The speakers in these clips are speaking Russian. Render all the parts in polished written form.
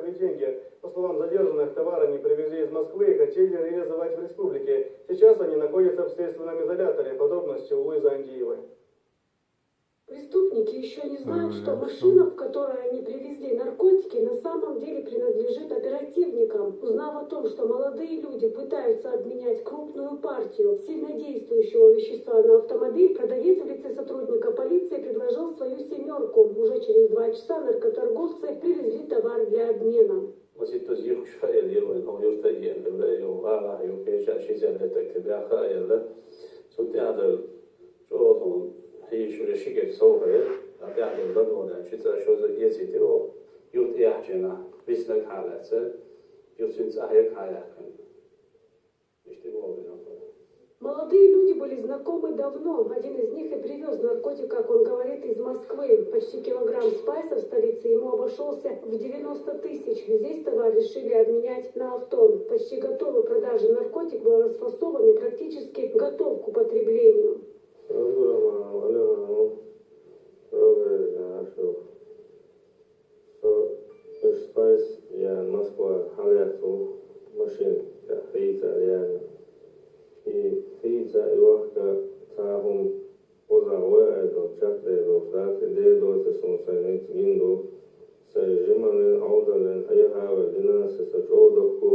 наркотиковые деньги. По словам задержанных, товары они привезли из Москвы и хотели реализовать в республике. Сейчас они находятся в следственном изоляторе. Подробности у Луизы Андиевой. Преступники еще не знают, что машина, в которой они привезли наркотики, на самом деле принадлежит оперативникам. Узнав о том, что молодые люди пытаются обменять крупную партию сильнодействующего вещества на автомобиль, продавец в лице сотрудника полиции предложил свою семерку. Уже через 2 часа наркоторговцы привезли товар для обмена. هي صوغة أداء البلدونة شتى شوز يزيد أو يحجنا بيسلك حالته يوسف أحياك حياكن مش تبغى بينهم. Молодые люди были знакомы давно. Один из них и привез наркотик, как он говорит, из Москвы. Почти килограмм спайса в столице ему обошелся в 90 тысяч. Здесь товар решили обменять на авто. Почти готовый к продаже наркотик был расфасован и практически готов к употреблению. Spice я Москва халяту машин хейта реально и хейта ивака цахум озавоя до чакре до фраты до сосунсайнет гинду сайжиманен аудален аяхава динаса сачодоку.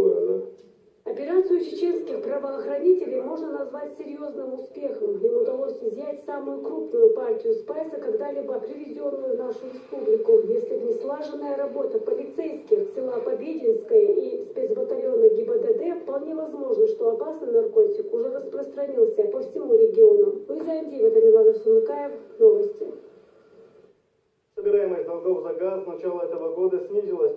Операцию чеченских правоохранителей можно назвать серьезным успехом. Им удалось изъять самую крупную партию спайса, когда-либо привезенную в нашу республику. Если бы не слаженная работа полицейских села Побединское и спецбатальона ГИБДД, вполне возможно, что опасный наркотик уже распространился по всему региону. Луиза Андиева, Тамилана Суныкаев, новости. Собираемость долгов за газ с начала этого года снизилась.